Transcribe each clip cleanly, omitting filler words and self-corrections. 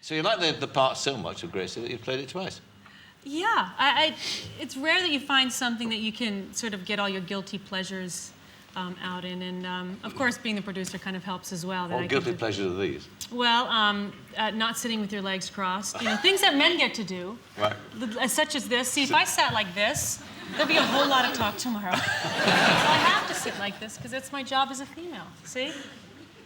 So you like the part so much of Gracie that you played it twice? Yeah, it's rare that you find something that you can sort of get all your guilty pleasures out in, and of course, being the producer kind of helps as well. What guilty pleasures are these? Well, not sitting with your legs crossed. You know, things that men get to do, right? Such as this. See, if I sat like this, there'd be a whole lot of talk tomorrow. So I have to sit like this because it's my job as a female. See?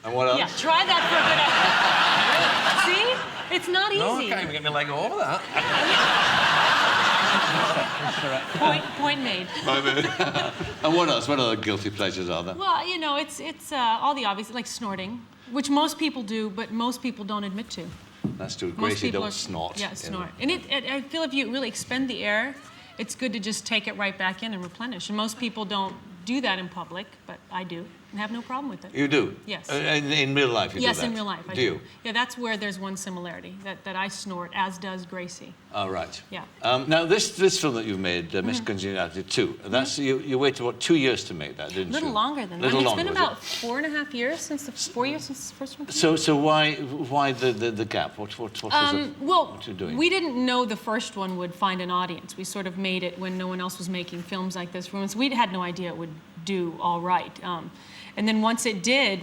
And what else? Yeah, try that for a good. See? It's not easy. No, I can't even get my leg over that. Point made. And what else? What other guilty pleasures are there? Well, you know, it's all the obvious, like snorting, which most people do, but most people don't admit to. That's true. Gracie don't snort. Yeah, snort. And I feel if you really expend the air, it's good to just take it right back in and replenish. And most people don't do that in public, but I do. And have no problem with it. You do? Yes. In real life, you do that? Yes, in real life, I do. You? Yeah, that's where there's one similarity, that I snort, as does Gracie. Oh, right. Yeah. Now, this film that you've made, Miss Congeniality 2, that's, you waited, what, 2 years to make that, didn't you? A little longer than that. It's been about 4.5 years since the 4 years since the first one. So why the gap? What was it? Well, what you're doing? We didn't know the first one would find an audience. We sort of made it when no one else was making films like this. We had no idea it would do all right. And then once it did,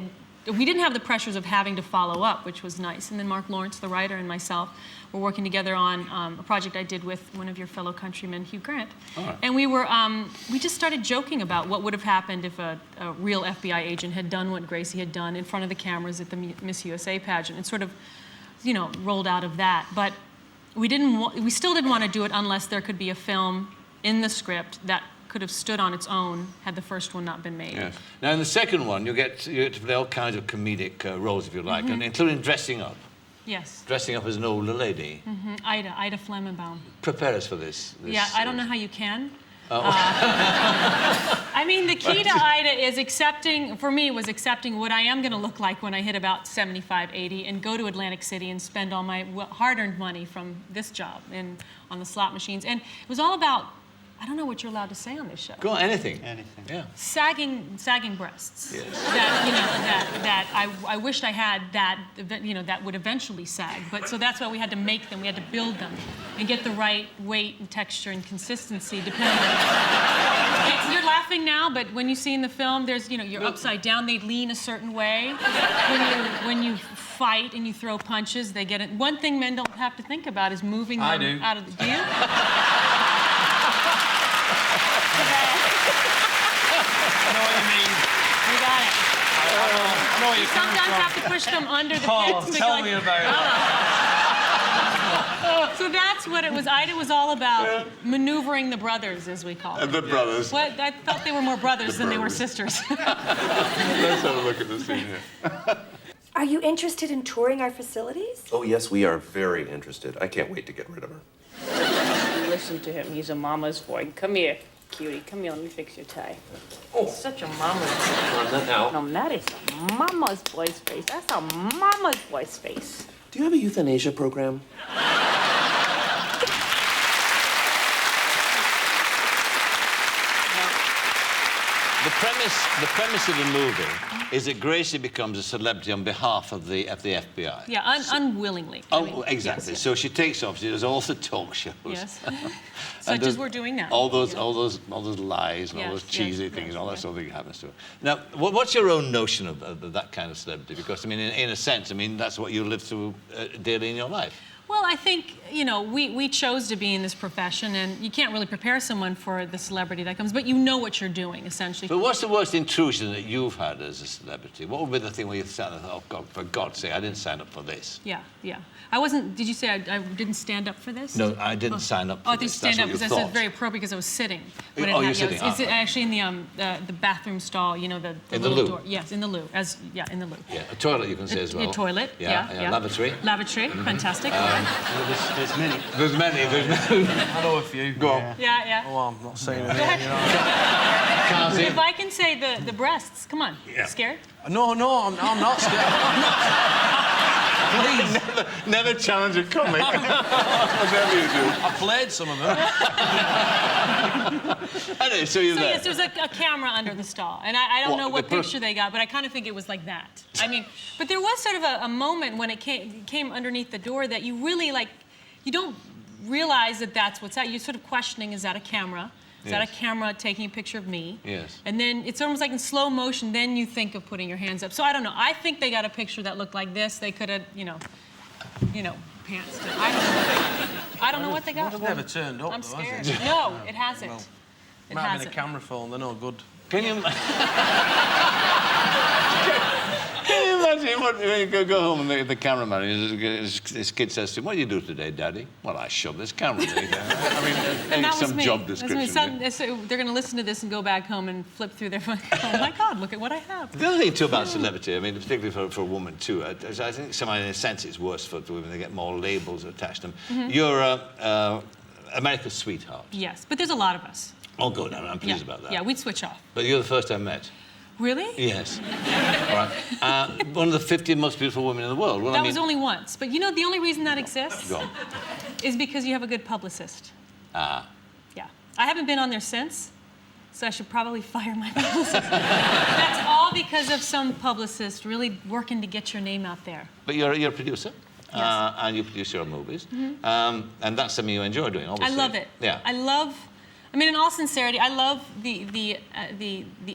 we didn't have the pressures of having to follow up, which was nice. And then Mark Lawrence, the writer, and myself were working together on a project I did with one of your fellow countrymen, Hugh Grant. Right. And we just started joking about what would have happened if a real FBI agent had done what Gracie had done in front of the cameras at the Miss USA pageant, and sort of, you know, rolled out of that. But we still didn't want to do it unless there could be a film in the script that could have stood on its own had the first one not been made. Yes. Now, in the second one, you get to play all kinds of comedic roles, if you like, and including dressing up. Yes. Dressing up as an older lady. Ida Flemmenbaum. Prepare us for this. Yeah, I don't know how you can. Oh. I mean, the key to Ida is accepting, for me, was accepting what I am going to look like when I hit about 75, 80, and go to Atlantic City and spend all my hard-earned money from this job and on the slot machines. And it was all about, I don't know what you're allowed to say on this show. Go on, anything. Anything. Yeah. Sagging breasts. Yes. That, you know, that I wished I had that, you know, that would eventually sag. But so that's why we had to make them. We had to build them and get the right weight and texture and consistency depending on. You're laughing now, but when you see in the film, there's, you know, you're upside down. They lean a certain way. When you fight and you throw punches, they get it. One thing men don't have to think about is moving them out of the. Do you? I know what you mean. You got it. I know what You sometimes have to push them under the Oh, pits. tell me about it. So that's what it was. Ida was all about maneuvering the brothers, as we call it. The brothers. Well, I thought they were more brothers than they were sisters. Let's have a look at the scene here. Are you interested in touring our facilities? Oh, yes, we are very interested. I can't wait to get rid of her. Listen to him. He's a mama's boy. Come here, cutie. Come here. Let me fix your tie. Oh, such a mama's boy. On that now. No, that is a mama's boy's face. That's a mama's boy's face. Do you have a euthanasia program? The premise of the movie is that Gracie becomes a celebrity on behalf of the FBI. Yeah, unwillingly. Oh, exactly. Yes. So she takes off. She does all the talk shows. Yes. Such as we're doing now. All those lies and all those cheesy things and all that sort of thing happens to her. Now, what's your own notion of that kind of celebrity? Because I mean, in a sense, I mean, that's what you live through daily in your life. Well, I think, you know, we chose to be in this profession, and you can't really prepare someone for the celebrity that comes, but you know what you're doing, essentially. But what's the worst intrusion that you've had as a celebrity? What would be the thing where you sat and thought, oh, God, for God's sake, I didn't sign up for this? Yeah. I wasn't, did you say I didn't stand up for this? No, I didn't sign up for this. Oh, I think stand up, because I said very appropriate because I was sitting. Oh, you're sitting. Is it actually in the bathroom stall, you know, the in the loo? Door. Yes, in the loo. In the loo. Yeah, a toilet you can say as well. A toilet, yeah. Lavatory. Lavatory, fantastic. There's many. There's many. I know a few. Go on. Yeah. Oh, I'm not saying anything, you know. Can't see. If I can say the breasts, come on. Yeah. Scared? No, I'm not scared. Please. Never challenge a comic. Whatever you do. I played some of them. Anyway, so you're So there. yes, there's a camera under the stall, and I don't know what the picture they got, but I kind of think it was like that. I mean, but there was sort of a moment when it came underneath the door that you really you don't realize that that's what's that. You're sort of questioning, is that a camera? Is that a camera taking a picture of me? Yes. And then it's almost like in slow motion, then you think of putting your hands up. So I don't know. I think they got a picture that looked like this. They could have, pants. I don't know what they got. It's never turned up, I'm though, scared. has it? No, it hasn't. Well, It might have been a hasn't. camera phone, they're no good. Can you imagine when you go home and the cameraman, his kid says to him, "What do you do today, Daddy?" "Well, I shove this camera." I mean, And that was some me. job That's description. me. So they're going to listen to this and go back home and flip through their phone. Oh my God, look at what I have. The other thing too about celebrity, I mean, particularly for a woman too, I think somehow in a sense it's worse for women. They get more labels attached to them. You're America's sweetheart. Yes, but there's a lot of us. Oh, good. I'm pleased about that. Yeah, we'd switch off. But you're the first I met. Really? Yes. All right. One of the 50 most beautiful women in the world. Well, That I mean, was only once. But the only reason that exists Go on. is because you have a good publicist. Ah. Yeah. I haven't been on there since, so I should probably fire my publicist. That's all because of some publicist really working to get your name out there. But you're a producer. Yes. And you produce your own movies. And that's something you enjoy doing, obviously. I love it. Yeah. I mean, in all sincerity, I love the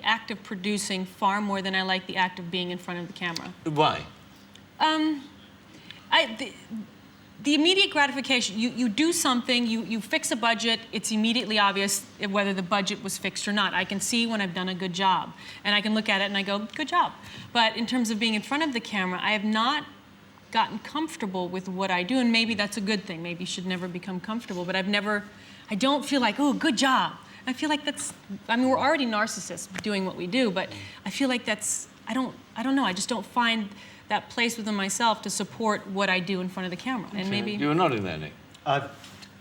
act of producing far more than I like the act of being in front of the camera. Why? The immediate gratification, you do something, you fix a budget, it's immediately obvious whether the budget was fixed or not. I can see when I've done a good job, and I can look at it and I go, good job. But in terms of being in front of the camera, I have not gotten comfortable with what I do, and maybe that's a good thing. Maybe you should never become comfortable, but I don't feel like, oh, good job. I feel like we're already narcissists doing what we do, but I feel like I don't know, I just don't find that place within myself to support what I do in front of the camera. And maybe... You were nodding there, Nick.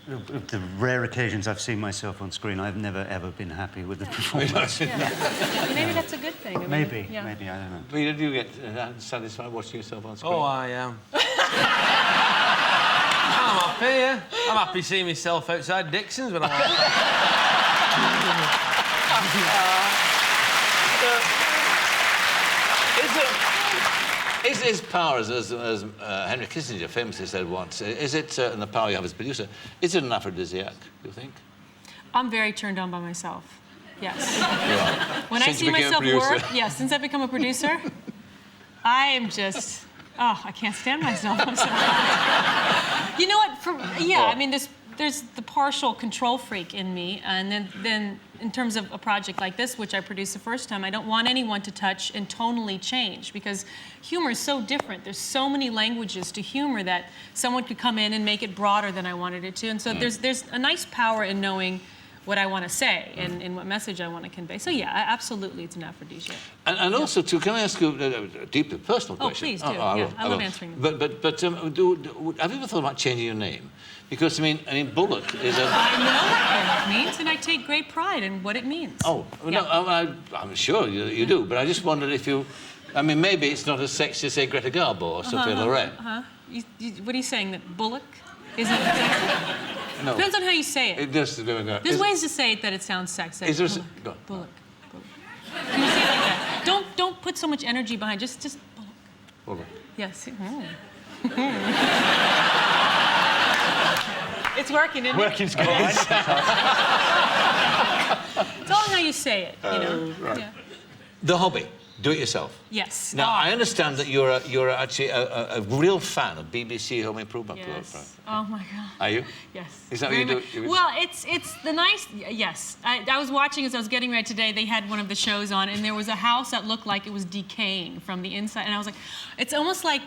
The rare occasions I've seen myself on screen, I've never, ever been happy with the performance. Maybe that's a good thing. I mean, Maybe, yeah. maybe, I don't know. Do you get satisfied watching yourself on screen? Oh, I am. I'm happy, yeah. I'm happy seeing myself outside Dixon's when I walk Is his power, as Henry Kissinger famously said once, is it, and the power you have as producer, is it an aphrodisiac, do you think? I'm very turned on by myself. Yes. When Since I see you became a myself producer. work, since I've become a producer, I am just, I can't stand myself. I'm sorry. You know what? I mean, there's the partial control freak in me, and then in terms of a project like this, which I produced the first time, I don't want anyone to touch and tonally change, because humor is so different. There's so many languages to humor that someone could come in and make it broader than I wanted it to, and so there's a nice power in knowing what I want to say and what message I want to convey. So yeah, absolutely, it's an aphrodisiac. And also, too, can I ask you a deeply personal Oh, question? please do. I love answering them. But have you ever thought about changing your name? Because I mean, Bullock is a. I know what it means, and I take great pride in what it means. Oh, Yeah. no, I'm sure you do, but I just wondered if you. I mean, maybe it's not as sexy as, say, Greta Garbo or Sophia Loren. What are you saying, that Bullock isn't? No. Depends on how you say it. It does. There's ways to say it that it sounds sexy. Is there Bullock. Bullock. Can you say it like that? Don't put so much energy behind. Just Bullock. Bullock. Yes. It's working, isn't it? Working's good. It's all how you say it, you know. Right. Yeah. The hobby. Do it yourself. Yes. Now, I understand that you're actually a real fan of BBC Home Improvement Club. Yes. Right? Oh my God. Are you? Yes. Is that what you Very do? much. Well, it's the nice. Yes. I was watching as I was getting ready today. They had one of the shows on, and there was a house that looked like it was decaying from the inside, and I was like, it's almost like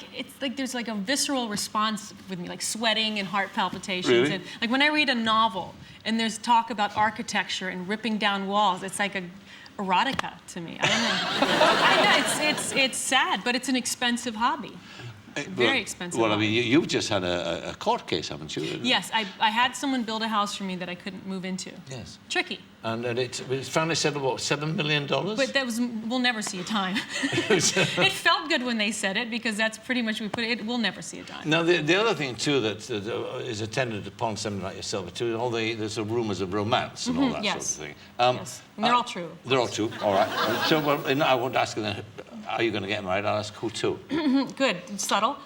there's like a visceral response with me, like sweating and heart palpitations, Really? and like when I read a novel and there's talk about architecture and ripping down walls, it's like a erotica to me. I don't know. I know it's sad, but it's an expensive hobby. Very expensive. Well, I home. mean, you've just had a court case, haven't you? Yes, I had someone build a house for me that I couldn't move into. Yes. Tricky. And it's finally settled, what, $7 million? But that was, we'll never see a dime. It felt good when they said it, because that's pretty much, we'll never see a dime. Now, the other thing, too, that is attendant upon somebody like yourself, too, there's the rumours of romance and all that yes. sort of thing. Yes, and they're all true. They're all true, all right. So, well, and I won't ask you then, are you going to get married? I'll ask who to. Good, subtle.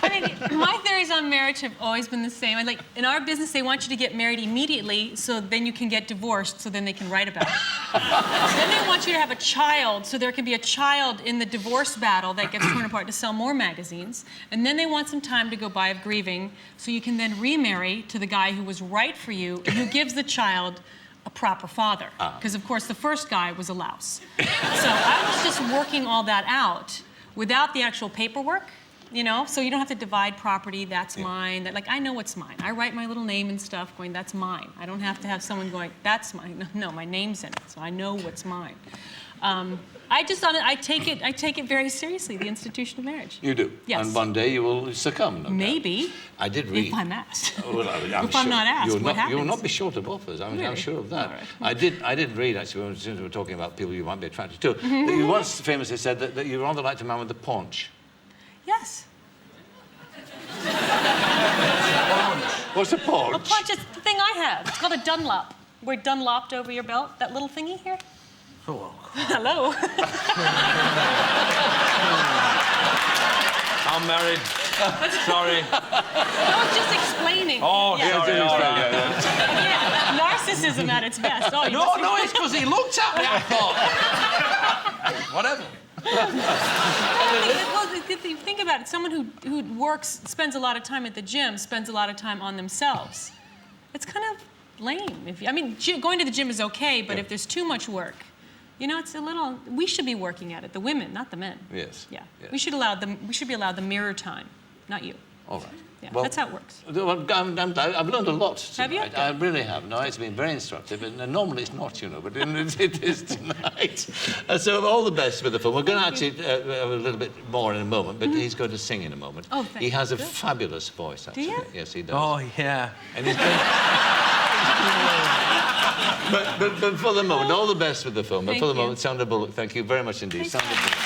I mean, my theories on marriage have always been the same. Like, in our business, they want you to get married immediately, so then you can get divorced, so then they can write about it. Then they want you to have a child, so there can be a child in the divorce battle that gets torn apart to sell more magazines. And then they want some time to go by of grieving, so you can then remarry to the guy who was right for you and who gives the child a proper father. Because, of course, the first guy was a louse. So I was just working all that out without the actual paperwork, you know? So you don't have to divide property, that's mine. That, like, I know what's mine. I write my little name and stuff going, that's mine. I don't have to have someone going, that's mine. No, my name's in it, so I know what's mine. I just thought I take it very seriously, the institution of marriage. You do? Yes. And one day you will succumb, no doubt. Maybe. I did read. If I'm asked. Well, If I'm not asked, what happens? You will not be short of offers. I'm Really? sure of that. All right. I did read, actually, since we were talking about people you might be attracted to, that you once famously said that you rather liked a man with a paunch. Yes. What's a paunch? A punch is the thing I have. It's called a Dunlop. We're Dunlopped over your belt, that little thingy here. Oh, Hello. I'm married. Sorry. I was just explaining. Oh, yeah. sorry. All right. Yeah, narcissism at its best. Oh, you No, just- no, it's because he looked at me, I thought. Whatever. Well, think about it. Someone who works, spends a lot of time at the gym, spends a lot of time on themselves. It's kind of lame. I mean, going to the gym is okay, but if there's too much work, you know, it's a little. We should be working at it. The women, not the men. Yes. Yeah. Yes. We should be allowed the mirror time, not you. All right. Yeah, Well, that's how it works. I've learned a lot tonight. Have you? I really have. No, it's been very instructive. And normally it's not, you know, but it is tonight. So all the best with the film. We're going to actually have a little bit more in a moment, but he's going to sing in a moment. Oh, thank He has a you. fabulous voice, actually. you? Yes, he does. Oh, yeah. And he's been... but for the moment, all the best with the film. But Thank for the you. moment, Sandra Bullock, thank you very much indeed. Thanks, Sandra Sandra. Bullock.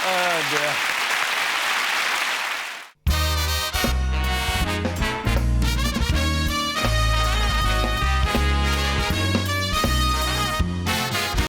Oh, dear.